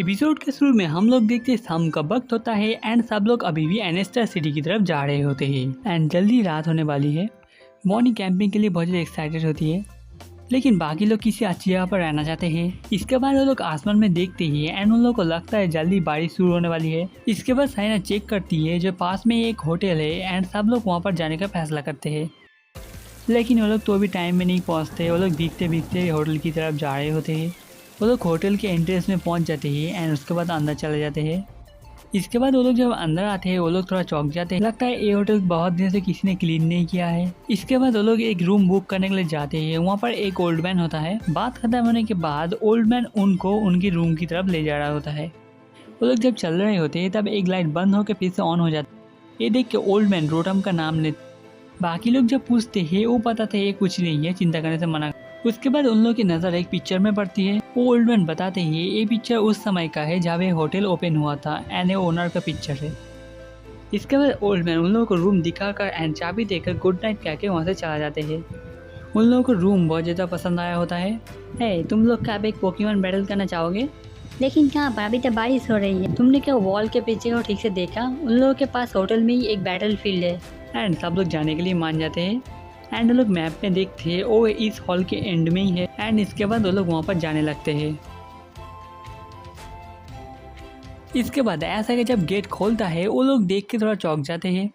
Episode के शुरू में हम लोग देखते हैं शाम का वक्त होता है एंड सब लोग अभी भी एनेस्टर सिटी की तरफ जा रहे होते हैं एंड जल्दी रात होने वाली है। मॉर्निंग कैंपिंग के लिए बहुत ज़्यादा एक्साइटेड होती है, लेकिन बाकी लोग किसी अच्छी जगह पर रहना चाहते हैं। इसके बाद वो लोग आसमान में देखते ही एंड उन लोगों को लगता है जल्दी बारिश शुरू होने वाली है। इसके बाद साइना चेक करती है जो पास में एक होटल है एंड सब लोग वहाँ पर जाने का फैसला करते हैं, लेकिन वो लोग तो भी टाइम में नहीं पहुँचते। वो लोग भीगते भीगते होटल की तरफ जा रहे होते हैं। वो लोग होटल के एंट्रेंस में पहुंच जाते हैं एंड उसके बाद अंदर चले जाते हैं। इसके बाद वो लोग जब अंदर आते हैं वो लोग थोड़ा चौंक जाते हैं, लगता है ये होटल बहुत दिन से किसी ने क्लीन नहीं किया है। इसके बाद वो लोग एक रूम बुक करने के लिए जाते हैं। वहाँ पर एक ओल्ड मैन होता है। बात खत्म होने के बाद ओल्ड मैन उनको उनकी रूम की तरफ ले जा रहा होता है। वो लोग जब चल रहे होते हैं तब एक लाइट बंद होकर फिर से ऑन हो जाती है। ये देख के ओल्ड मैन रोटम का नाम लेते। बाकी लोग जब पूछते हैं वो बताते हैं ये कुछ नहीं है, चिंता करने से मना। उसके बाद उन लोगों की नज़र एक पिक्चर में पड़ती है। वो ओल्ड मैन बताते हैं ये पिक्चर उस समय का है जब ये होटल ओपन हुआ था एंड ये ओनर का पिक्चर है। इसके बाद ओल्ड मैन उन लोगों को रूम दिखाकर एंड चाबी देकर गुड नाइट कह के वहाँ से चला जाते हैं। उन लोगों को रूम बहुत ज़्यादा पसंद आया होता है। है तुम लोग क्या एक पोकेमॉन बैटल करना चाहोगे? लेकिन कहाँ पर, अभी तो बारिश हो रही है। तुमने क्या वॉल के पीछे को ठीक से देखा? उन लोगों के पास होटल में ही एक बैटल फील्ड है। एंड सब लोग जाने के लिए मान जाते हैं एंड वो लोग मैप में देखते हैं वो इस हॉल के एंड में ही है एंड इसके बाद वो लोग वहाँ पर जाने लगते हैं। इसके बाद ऐसा कि जब गेट खोलता है वो लोग देख के थोड़ा चौंक जाते हैं।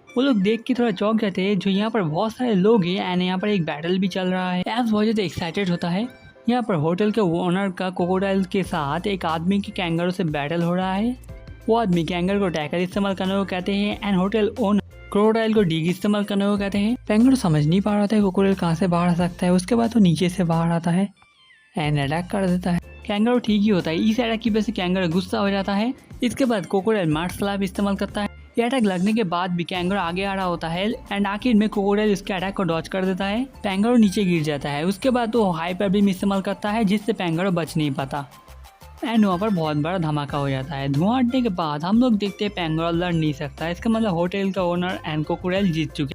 वो लोग देख के थोड़ा चौंक जाते हैं जो यहाँ पर बहुत सारे लोग हैं एंड यहाँ पर एक बैटल भी चल रहा है। एस बहुत ज़्यादा एक्साइटेड होता है। यहाँ पर होटल के ओनर का क्रोकोडाइल के साथ एक आदमी के कैंगरों से बैटल हो रहा है। वो आदमी कैंगर को टैकर इस्तेमाल करने को कहते हैं एंड होटल ओनर क्रोकोडाइल को डीग इस्तेमाल करने को कहते हैं। कैंगर समझ नहीं पा रहा था क्रोकोडाइल कहाँ से बाहर आ सकता है। उसके बाद वो नीचे से बाहर आता है एंड अटैक कर देता है। कैंगर ठीक ही होता है। इस अटैक की वजह से कैंगर गुस्सा हो जाता है। इसके बाद क्रोकोडाइल मार्शल आर्ट इस्तेमाल करता है। ये अटैक लगने के बाद भी कैंगर आगे आ रहा होता है एंड आखिर में क्रोकोडाइल इसके अटैक को डॉज कर देता है। कैंगर नीचे गिर जाता है। उसके बाद वो हाइपर बीम इस्तेमाल करता है जिससे कैंगर बच नहीं पाता एंड वहाँ पर बहुत बड़ा धमाका हो जाता है। धुआं हटने के बाद हम लोग देखते हैं पेंगोरा लड़ नहीं सकता। इसका मतलब होटल का ओनर एंड क्रोकोडाइल जीत चुके।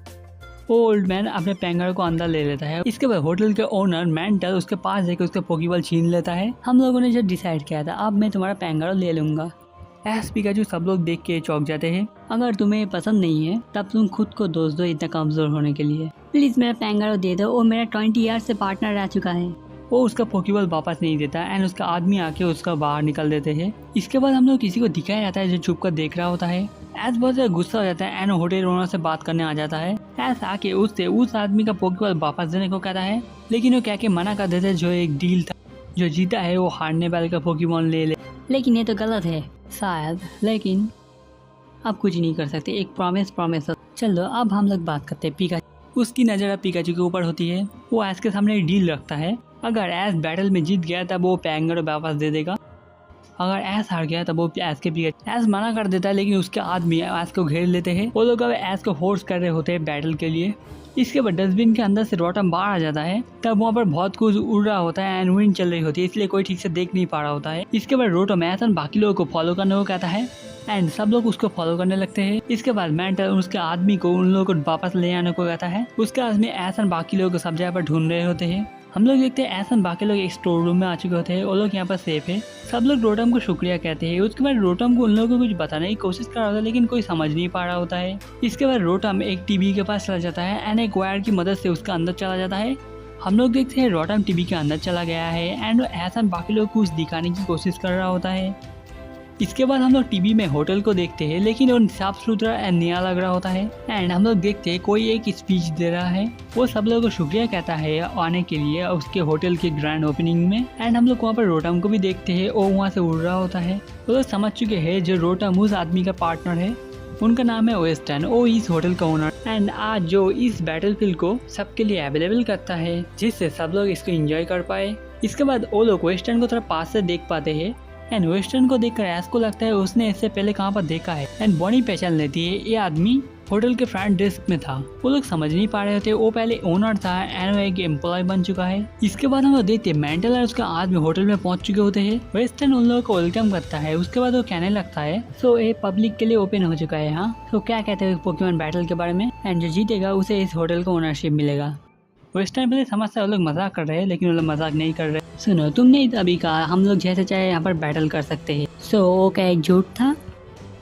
वो ओल्ड मैन अपने पेंगर को अंदर ले लेता है। इसके बाद होटल के ओनर मेंटल उसके पास जाकर उसका पोकेबॉल छीन लेता है। हम लोगों ने जो डिसाइड किया था अब मैं तुम्हारा पेंगर ले लूंगा। एस पिकाचू सब लोग देख के चौंक जाते हैं। अगर तुम्हें पसंद नहीं है तब तुम खुद को दोष दो इतना कमजोर होने के लिए। प्लीज मेरा पेंगर दे दो। वो मेरा 20 ईयर से पार्टनर रह चुका है। वो उसका पोकेबॉल वापस नहीं देता एंड उसका आदमी आके उसका बाहर निकल देते हैं। इसके बाद हम लोग किसी को दिखाया जाता है जो छुप कर देख रहा होता है। एस बहुत ज़्यादा गुस्सा हो जाता है एंड होटल ओनर से बात करने आ जाता है। एस आके उससे उस आदमी का पोकेबॉल वापस देने को कहता है, लेकिन वो क्या के मना कर देते हैं। जो एक डील था, जो जीता है वो हारने वाले का पोकेमॉन ले ले। लेकिन ये तो गलत है शायद, लेकिन अब कुछ नहीं कर सकते। एक प्रॉमिस। चलो अब हम लोग बात करते हैं पिकाचू। उसकी नज़र अब पिकाचू के ऊपर होती है। वो एस के सामने एक डील रखता है। अगर एस बैटल में जीत गया तब वो पेंगर वापस दे देगा। अगर एस हार गया तब वो एस के पिकाचू। एस मना कर देता है लेकिन उसके आदमी एस को घेर लेते हैं। वो लोग अब एस को फोर्स कर रहे होते हैं बैटल के लिए। इसके बाद डस्टबिन के अंदर से रोटम बाहर आ जाता है। तब वहाँ पर बहुत कुछ उड़ रहा होता है एंड विंड चल रही होती है, इसलिए कोई ठीक से देख नहीं पा रहा होता है। इसके बाद रोटम एहसन बाकी लोगों को फॉलो करने को कहता है एंड सब लोग उसको फॉलो करने लगते हैं। इसके बाद मेंटल उसके आदमी को उन लोगों को वापस ले आने को कहता है। उसके आदमी एहसन बाकी लोगों को सब जगह पर ढूंढ रहे होते हैं। हम लोग देखते हैं एहसन बाकी लोग एक स्टोर रूम में आ चुके होते हैं। वो लोग यहाँ पर सेफ है। सब लोग रोटम को शुक्रिया कहते हैं। उसके बाद रोटम को उन लोगों को कुछ बताने की कोशिश कर रहा होता है लेकिन कोई समझ नहीं पा रहा होता है। इसके बाद रोटम एक टीवी के पास चला जाता है एंड एक वायर की मदद से उसका अंदर चला जाता है। हम लोग देखते हैं रोटम टीवी के अंदर चला गया है एंड एहसन बाकी लोग कुछ दिखाने की कोशिश कर रहा होता है। इसके बाद हम लोग टीवी में होटल को देखते हैं लेकिन वो साफ सुथरा एंड नया लग रहा होता है एंड हम लोग देखते हैं कोई एक स्पीच दे रहा है। वो सब लोगों को शुक्रिया कहता है आने के लिए उसके होटल के ग्रैंड ओपनिंग में एंड हम लोग वहाँ पर रोटम को भी देखते हैं। वो वहाँ से उड़ रहा होता है। वो लोग समझ चुके हैं जो रोटम उस आदमी का पार्टनर है। उनका नाम है वेस्टर्न। वो इस होटल का ओनर एंड आज जो इस बैटलफील्ड को सबके लिए अवेलेबल करता है जिससे सब लोग इसको एंजॉय कर पाए। इसके बाद वो लोग वेस्टर्न को थोड़ा पास से देख पाते हैं एंड वेस्टर्न को देखकर एस को लगता है उसने इससे पहले कहाँ पर देखा है एंड बॉनी पहचान लेती है ये आदमी होटल के फ्रंट डेस्क में था। वो लोग समझ नहीं पा रहे थे वो पहले ओनर था एंड वो एक एम्प्लॉय बन चुका है। इसके बाद हम लोग देखते हैं मेंटल और उसका आदमी होटल में पहुंच चुके होते हैं। वेस्टर्न उन लोगों को वेलकम करता है। उसके बाद वो कहने लगता है सो ये पब्लिक के लिए ओपन हो चुका है। हाँ तो क्या कहते हैं पोकेमॉन बैटल के बारे में एंड जो जीतेगा उसे इस होटल का ओनरशिप मिलेगा। वेस्टर्न पहले समझता है वो लोग मजाक कर रहे हैं, लेकिन वो लोग मजाक नहीं कर रहे। सुनो, तुमने ही तो अभी कहा हम लोग जैसे चाहे यहाँ पर बैटल कर सकते हैं। सो वो क्या एक झूठ था?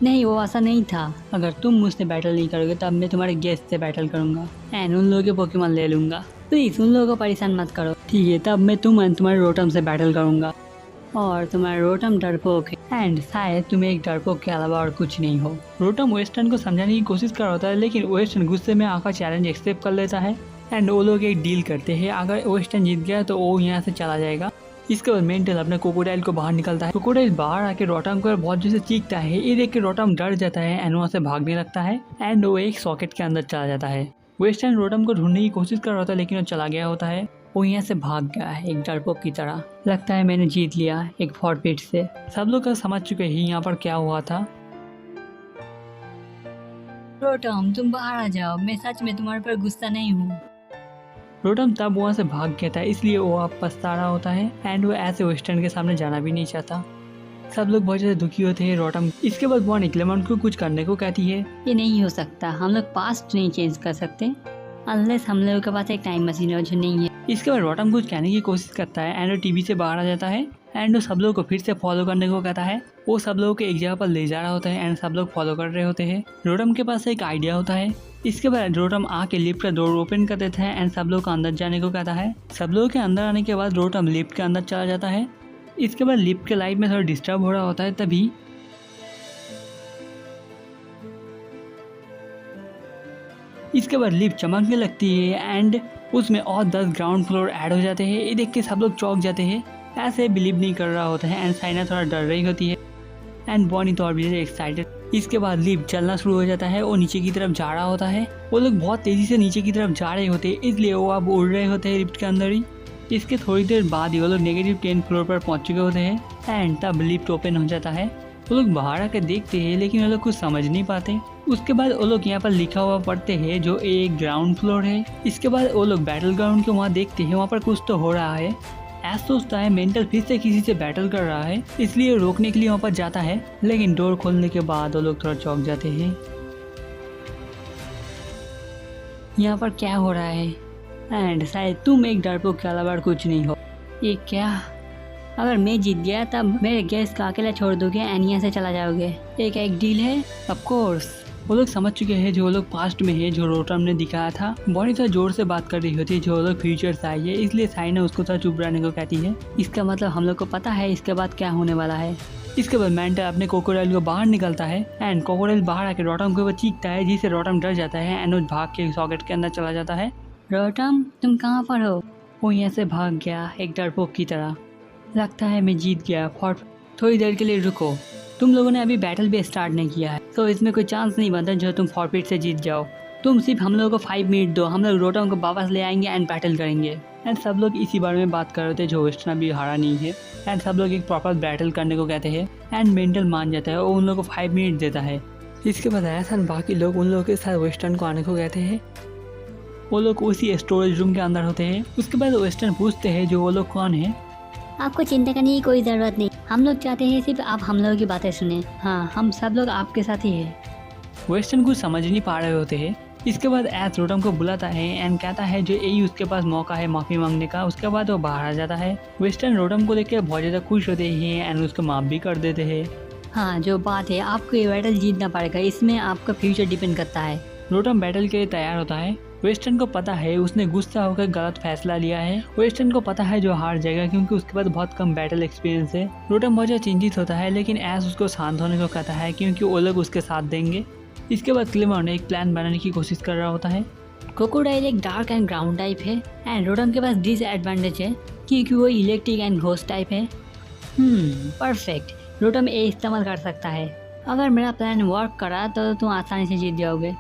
नहीं, वो ऐसा नहीं था। अगर तुम मुझसे बैटल नहीं करोगे तब मैं तुम्हारे गेस्ट से बैटल करूंगा एंड उन लोगों के पोकेमॉन ले लूंगा। प्लीज उन लोगों को परेशान मत करो। ठीक है, तब मैं तुम एंड तुम्हारे रोटम से बैटल करूंगा और तुम्हारा रोटम डरपोक है एंड शायद तुम्हें एक डरपोक के अलावा और कुछ नहीं हो। रोटम वेस्टर्न को समझाने की कोशिश कर रहा होता है, लेकिन वेस्टर्न गुस्से में आकर चैलेंज एक्सेप्ट कर लेता है एंड वो लोग एक डील करते हैं। अगर वेस्टर्न जीत गया तो वो यहाँ से चला जाएगा। इसके बाद मेंटल अपने क्रोकोडाइल को बाहर निकलता है। क्रोकोडाइल बाहर आके रोटम को बहुत जोर से चीखता है। ये देख के रोटम डर जाता है एंड वहाँ से भागने लगता है एंड वो एक सॉकेट के अंदर चला जाता है। वेस्टर्न रोटम को ढूंढने की कोशिश कर रहा होता है, लेकिन वो चला गया होता है। वो यहाँ से भाग गया है एक डरपोक की तरह। लगता है मैंने जीत लिया एक फॉरफिट से। सब लोग का समझ चुके हैं यहाँ पर क्या हुआ था। रोटम, तुम बाहर आ जाओ, मैं सच में तुम्हारे पर गुस्सा नहीं हूँ। रोटम तब वहाँ से भाग गया था, इसलिए वो अब पछता रहा होता है एंड वो ऐसे वेस्टर्न के सामने जाना भी नहीं चाहता। सब लोग बहुत ज़्यादा दुखी होते हैं रोटम। इसके बाद बॉनी क्लेमेंट को कुछ करने को कहती है। ये नहीं हो सकता, हम लोग पास्ट नहीं चेंज कर सकते अनलेस हम लोगों के पास एक टाइम मशीन हो, जो नहीं है। इसके बाद रोटम कुछ कहने की कोशिश करता है एंड वो टीवी से बाहर आ जाता है एंड वो सब लोग को फिर से फॉलो करने को कहता है। वो सब लोगों को एक जगह पर ले जा रहा होता है एंड सब लोग फॉलो कर रहे होते हैं। रोटम के पास एक आइडिया होता है। इसके बाद रोटम आके लिफ्ट का डोर ओपन कर देता है एंड सब लोग को अंदर जाने को कहता है। सब लोगों के अंदर आने के बाद रोटम लिफ्ट के अंदर चला जाता है। इसके बाद लिफ्ट के लाइट में थोड़ा डिस्टर्ब हो रहा होता है। तभी इसके बाद लिफ्ट चमकने लगती है एंड उसमें और 10 ग्राउंड फ्लोर ऐड हो जाते हैं। ये देख के सब लोग चौंक जाते हैं, ऐसे बिलीव नहीं कर रहा होता है एंड साइना थोड़ा डर रही होती है एंड बॉनी तो और भी एक्साइटेड। इसके बाद लिफ्ट चलना शुरू हो जाता है। वो नीचे की तरफ जा रहा होता है। वो लोग बहुत तेजी से नीचे की तरफ जा रहे होते हैं, इसलिए वो अब उड़ रहे होते हैं लिफ्ट के अंदर ही। इसके थोड़ी देर बाद ही वो लोग नेगेटिव 10 फ्लोर पर पहुंच चुके होते हैं एंड तब लिफ्ट ओपन हो जाता है। वो लोग बाहर आकर देखते हैं, लेकिन वो लोग कुछ समझ नहीं पाते। उसके बाद वो लोग यहाँ पर लिखा हुआ पढ़ते हैं जो एक ग्राउंड फ्लोर है। इसके बाद वो लोग बैटल ग्राउंड के वहाँ देखते हैं, वहाँ पर कुछ तो हो रहा है। ऐसा सोचता है मेंटल फिर से किसी से बैटल कर रहा है, इसलिए रोकने के लिए वहाँ पर जाता है, लेकिन डोर खोलने के बाद वो लोग थोड़ा चौंक जाते हैं। यहाँ पर क्या हो रहा है एंड शायद तुम एक डरपोक के अलावा कुछ नहीं हो। ये क्या? अगर मैं जीत गया तब मेरे गेस्ट का अकेला छोड़ दोगे एंड यहाँ से चला जाओगे? एक डील है? Of course. वो लोग समझ चुके हैं जो वो लोग पास्ट में है, जो रोटम ने दिखाया था। बॉनी थोड़ा जोर से बात कर रही होती है जो वो लोग फ्यूचर से आई है, इसलिए साइना उसको थोड़ा चुप रहने को कहती है। इसका मतलब हम लोग को पता है इसके बाद क्या होने वाला है। इसके बाद मेंटल अपने क्रोकोडाइल को बाहर निकलता है एंड क्रोकोडाइल बाहर आके रोटम के ऊपर चीखता है, जिससे रोटम डर जाता है एंड वो भाग के सॉकेट के अंदर चला जाता है। रोटम, तुम कहाँ पर हो? वो यहाँ से भाग गया एक डरपोक की तरह। लगता है मैं जीत गया। थोड़ी देर के लिए रुको, तुम लोगों ने अभी बैटल भी स्टार्ट नहीं किया है, तो इसमें कोई चांस नहीं बनता जो तुम फॉरफिट से जीत जाओ। तुम सिर्फ हम लोगों को 5 मिनट दो, हम लोग रोटम को वापस ले आएंगे एंड बैटल करेंगे। एंड सब लोग इसी बारे में बात कर रहे थे जो वेस्टर्न अभी हारा नहीं है एंड सब लोग एक प्रॉपर बैटल करने को कहते हैं एंड मेंटल मान जाता है। वो उन लोगों को 5 मिनट देता है। इसके बाद ऐसा बाकी लोग उन लोगों के साथ वेस्टर्न को आने को कहते हैं। वो लोग उसी स्टोरेज रूम के अंदर होते हैं। उसके बाद वेस्टर्न पूछते हैं जो वो लोग कौन है। आपको चिंता करने की कोई ज़रूरत नहीं, हम लोग चाहते हैं सिर्फ आप हम लोगों की बातें सुने। हाँ, हम सब लोग आपके साथ ही है। वेस्टर्न कुछ समझ नहीं पा रहे होते हैं। इसके बाद एस रोटम को बुलाता है एंड कहता है जो यही उसके पास मौका है माफ़ी मांगने का। उसके बाद वो बाहर आ जाता है। वेस्टर्न रोटम को देख के बहुत ज़्यादा खुश होते हैं एंड उसको माफ़ भी कर देते हैं। हाँ, जो बात है आपको ये बैटल जीतना पड़ेगा, इसमें आपका फ्यूचर डिपेंड करता है। रोटम बैटल के लिए तैयार होता है। वेस्टर्न को पता है उसने गुस्सा होकर गलत फैसला लिया है। वेस्टर्न को पता है जो हार जाएगा क्योंकि उसके पास बहुत कम बैटल एक्सपीरियंस है। रोटम बहुत ज़्यादा चिंतित होता है, लेकिन एस उसको शांत होने को कहता है क्योंकि वो लोग उसके साथ देंगे। इसके बाद क्लेमेंट एक प्लान बनाने की कोशिश कर रहा होता है। क्रोकोडाइल एक डार्क एंड ग्राउंड टाइप है एंड रोटम के पास डिसएडवांटेज है क्योंकि वो इलेक्ट्रिक एंड घोस्ट टाइप है। परफेक्ट, रोटम ए इस्तेमाल कर सकता है। अगर मेरा प्लान वर्क करा तो तुम आसानी से जीत जाओगे।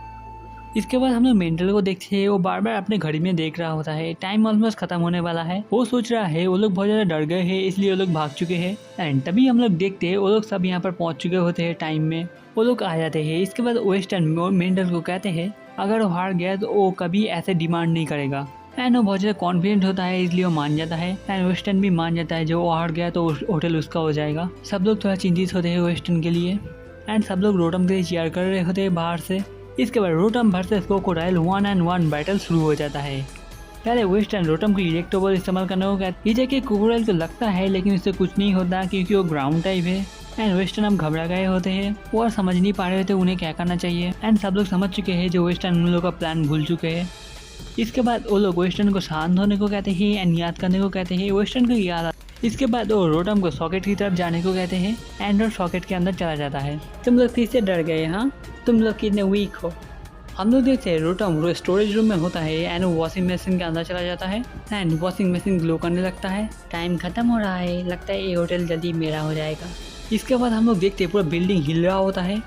इसके बाद हम लोग मेंटल को देखते हैं। वो बार बार अपने घड़ी में देख रहा होता है, टाइम ऑलमोस्ट खत्म होने वाला है। वो सोच रहा है वो लोग बहुत ज़्यादा डर गए हैं, इसलिए वो लोग भाग चुके हैं। एंड तभी हम लोग देखते हैं वो लोग सब यहाँ पर पहुँच चुके होते हैं टाइम में। वो लोग आ जाते हैं। इसके बाद वेस्टर्न मेंटल को कहते हैं अगर वो हार गया तो वो कभी ऐसे डिमांड नहीं करेगा। एंड वो बहुत ज़्यादा कॉन्फिडेंट होता है, इसलिए वो मान जाता है। एंड वेस्टर्न भी मान जाता है, जो वो हार गया तो होटल उसका हो जाएगा। सब लोग थोड़ा चिंतित होते हैं वेस्टर्न के लिए एंड सब लोग रोटम के लिए चीयर कर रहे होते हैं बाहर से। इसके बाद रोटम वर्सेस क्रोकोडाइल 1-on-1 बैटल शुरू हो जाता है। पहले वेस्टर्न रोटम को इलेक्ट्रोबॉल इस्तेमाल करने को कहते। ये जैके क्रोकोडाइल को लगता है लेकिन उससे कुछ नहीं होता क्योंकि वो ग्राउंड टाइप है। एंड वेस्टर्न हम घबरा गए होते हैं और समझ नहीं पा रहे थे उन्हें क्या करना चाहिए। एंड सब लोग समझ चुके हैं जो वेस्टर्न उन लोगों का प्लान भूल चुके हैं। इसके बाद वो लोग वेस्टर्न को शांत होने को कहते हैं एंड याद करने को कहते हैं। वेस्टर्न को याद आता। इसके बाद वो रोटम को सॉकेट की तरफ जाने को कहते हैं एंड वो सॉकेट के अंदर चला जाता है। तुम लोग फिर से डर गए, हाँ? तुम लोग कितने वीक हो। हम लोग देखते हैं रोटम स्टोरेज रूम में होता है एंड वो वॉशिंग मशीन के अंदर चला जाता है एंड वॉशिंग मशीन ग्लो करने लगता है। टाइम खत्म हो रहा है, लगता है ये होटल जल्दी मेरा हो जाएगा। इसके बाद हम लोग देखते हैं पूरा बिल्डिंग हिल रहा होता है।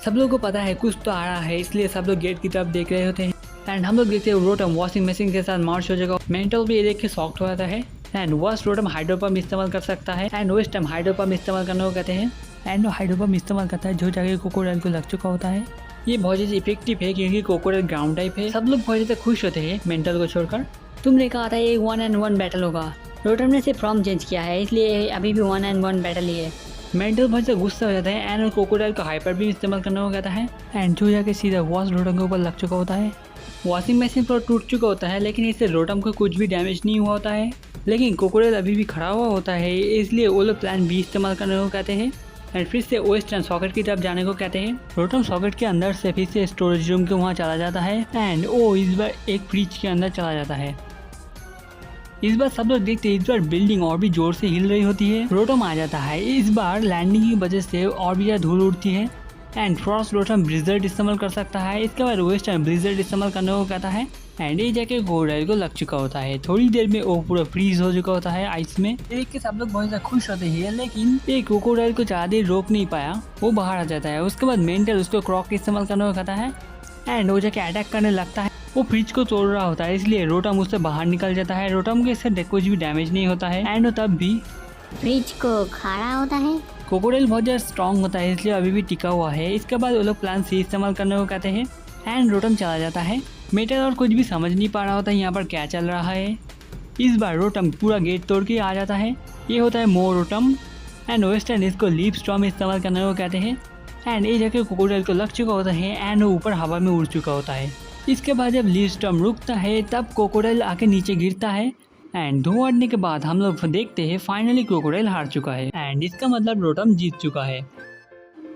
सब लोगों को पता है कुछ तो आ रहा है, इसलिए सब लोग गेट की तरफ देख रहे होते हैं। एंड हम लोग देखते हैं रोटम वॉशिंग मशीन के साथ मार्च हो जाएगा। मेंटल भी ये देख के शॉक्ड हो जाता है एंड वॉश रोटम हाइड्रोपम्प इस्तेमाल कर सकता है एंड वेस्ट टाइम हाइड्रोपम्प इस्तेमाल करने को कहते हैं। एंड वो हाइड्रोपम्प इस्तेमाल करता है जो जगह क्रोकोडाइल को लग चुका होता है। ये बहुत ज़्यादा इफेक्टिव है क्योंकि क्रोकोडाइल ग्राउंड टाइप है। सब लोग बहुत ज़्यादा खुश होते हैं मेंटल को छोड़कर। तुमने कहा था ये 1-on-1 बैटल होगा। रोटम ने सिर्फ फॉर्म चेंज किया है इसलिए अभी भी 1-on-1 बैटल ही है। मेंटल बहुत ज़्यादा गुस्सा हो जाता है एंड क्रोकोडाइल का हाइपर भी इस्तेमाल करने को कहता है एंड जो जाके सीधा वॉश रोटम के ऊपर लग चुका होता है। वॉशिंग मशीन पर टूट चुका होता है लेकिन इससे रोटम को कुछ भी डैमेज नहीं हुआ होता है। लेकिन क्रोकोडाइल अभी भी खड़ा हुआ होता है इसलिए वो लोग प्लान बी इस्तेमाल करने को कहते हैं एंड फिर से वेस्टर्न सॉकेट की तरफ जाने को कहते हैं। रोटम सॉकेट के अंदर से फिर से स्टोरेज रूम के वहाँ चला जाता है एंड वो इस बार एक फ्रिज के अंदर चला जाता है। इस बार सब लोग देखते हैं इस बार बिल्डिंग और भी जोर से हिल रही होती है। रोटम आ जाता है। इस बार लैंडिंग की वजह से और भी ज़्यादा धूल उड़ती है एंड फ्रॉस्ट रोटम ब्लिज़र्ड इस्तेमाल कर सकता है। इसके बाद वेस्टर्न ब्लिज़र्ड इस्तेमाल करने को कहता है एंड ये जाके क्रोकोडाइल को लग चुका होता है। थोड़ी देर में वो पूरा फ्रीज हो चुका होता है आइस में। देख के सब लोग बहुत ज़्यादा खुश होते हैं लेकिन ये क्रोकोडाइल को ज़्यादा देर रोक नहीं पाया, वो बाहर आ जाता है। उसके बाद मेंटल उसको क्रॉक इस्तेमाल करने को कहता है एंड वो जाके अटैक करने लगता है। वो फ्रिज को तोड़ रहा होता है इसलिए रोटम उससे बाहर निकल जाता है। रोटम के इससे कुछ भी डैमेज नहीं होता है एंड वो तब भी फ्रिज को खड़ा होता है। क्रोकोडाइल बहुत ज़्यादा स्ट्रॉन्ग होता है इसलिए अभी भी टिका हुआ है। इसके बाद वो लोग प्लान सी इस्तेमाल करने को कहते हैं एंड रोटम चला जाता है। मेटल और कुछ भी समझ नहीं पा रहा होता है यहाँ पर क्या चल रहा है। इस बार रोटम पूरा गेट तोड़ के आ जाता है। ये होता है मोर रोटम एंड वेस्टर्न इसको लीप स्टॉर्म इस्तेमाल करने को कहते हैं एंड ये जगह क्रोकोडाइल को लग चुका होता है एंड वो ऊपर हवा में उड़ चुका होता है। इसके बाद जब लीप स्टॉर्म रुकता है तब क्रोकोडाइल आके नीचे गिरता है एंड धुआं उड़ने के बाद हम लोग देखते हैं फाइनली क्रोकोडाइल हार चुका है एंड इसका मतलब रोटम जीत चुका है।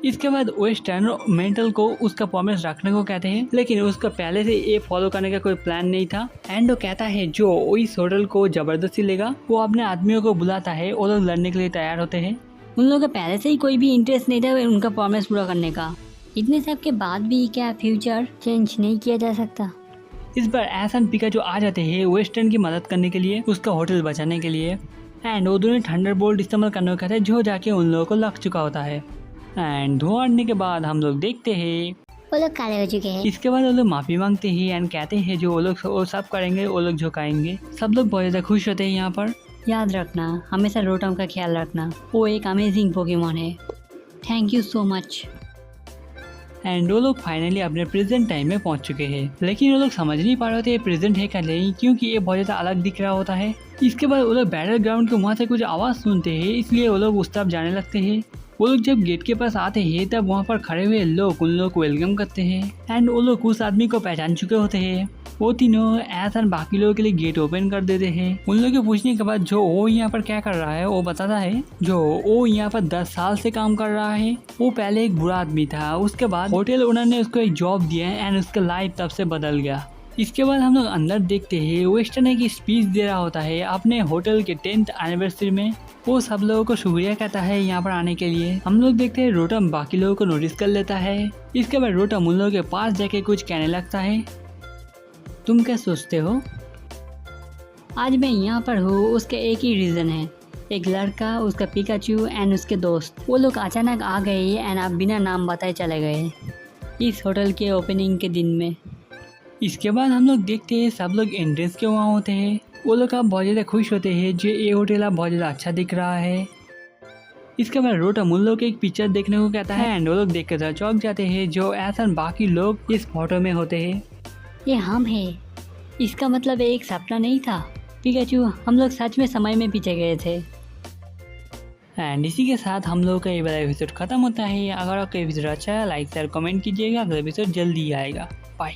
इसके बाद वेस्टर्न मेंटल को उसका प्रॉमिस रखने को कहते हैं लेकिन उसका पहले से ये फॉलो करने का कोई प्लान नहीं था एंड वो कहता है जो इस होटल को जबरदस्ती लेगा वो अपने आदमियों को बुलाता है। वो लोग लड़ने के लिए तैयार होते हैं। उन लोगों का पहले से ही कोई भी इंटरेस्ट नहीं था उनका प्रॉमिस पूरा करने का। इतने सब के बाद भी क्या फ्यूचर चेंज नहीं किया जा सकता? इस बार एसन पिकाचू आ जाते हैं वेस्टर्न की मदद करने के लिए, उसका होटल बचाने के लिए एंड वो दोनों थंडरबोल्ट इस्तेमाल करने को कहते हैं जो जाके उन लोगों को लग चुका होता है। एंड धुआं उड़ने के बाद हम लोग देखते हैं वो लोग काले हो चुके हैं। इसके बाद वो लोग माफ़ी मांगते हैं एंड कहते हैं जो वो लोग वो सब करेंगे वो लोग झुकाएंगे। सब लोग बहुत ज़्यादा खुश होते हैं यहाँ पर। याद रखना, हमेशा रोटम का ख्याल रखना, वो एक अमेजिंग पोकेमॉन है। Thank you so much. And वो लोग फाइनली अपने प्रेजेंट टाइम में पहुंच चुके हैं लेकिन वो लोग समझ नहीं पा रहे होते ये प्रेजेंट है क्या नहीं क्योंकि ये बहुत ज़्यादा अलग दिख रहा होता है। इसके बाद वो लोग बैटल ग्राउंड के वहाँ से कुछ आवाज़ सुनते हैं इसलिए वो लोग उस तरफ जाने लगते हैं। वो लोग जब गेट के पास आते हैं तब वहाँ पर खड़े हुए लोग उन लोग को वेलकम करते हैं एंड वो लोग उस आदमी को पहचान चुके होते हैं। वो तीनों ऐसा बाकी लोगों के लिए गेट ओपन कर देते हैं। उन लोगों के पूछने के बाद जो वो यहाँ पर क्या कर रहा है वो बताता है जो वो यहाँ पर 10 साल से काम कर रहा है। वो पहले एक बुरा आदमी था, उसके बाद होटल ओनर ने उसको एक जॉब दिया एंड उसका लाइफ तब से बदल गया। इसके बाद हम लोग अंदर देखते हैं वेस्टर्न एक स्पीच दे रहा होता है अपने होटल के 10th एनिवर्सरी में। वो सब लोगों को शुक्रिया कहता है यहाँ पर आने के लिए। हम लोग देखते हैं रोटम बाकी लोगों को नोटिस कर लेता है। इसके बाद रोटम उन लोगों के पास जाके कुछ कहने लगता है। तुम क्या सोचते हो? आज मैं यहाँ पर हूँ उसका एक ही रीज़न है, एक लड़का, उसका पिकाचू एंड उसके दोस्त। वो लोग अचानक आ गए एंड आप बिना नाम बताए चले गए इस होटल के ओपनिंग के दिन में। इसके बाद हम लोग देखते हैं सब लोग एंट्रेंस के वहाँ होते हैं। वो लोग अब बहुत ज़्यादा खुश होते हैं जो ये होटल अब बहुत ज़्यादा अच्छा दिख रहा है। इसके बाद रोटम उन लोग एक पिक्चर देखने को कहता है एंड वो लोग देख कर चौंक जाते हैं जो ऐसा बाकी लोग इस फोटो में होते हैं। ये हम हैं, इसका मतलब एक सपना नहीं था पिकाचू, हम लोग सच में समय में पीछे गए थे। एंड इसी के साथ हम लोग का ये वाला एपिसोड खत्म होता है। अगर आपका एपिसोड अच्छा है लाइक शेयर कमेंट कीजिएगा। अगला एपिसोड जल्दी आएगा। बाय।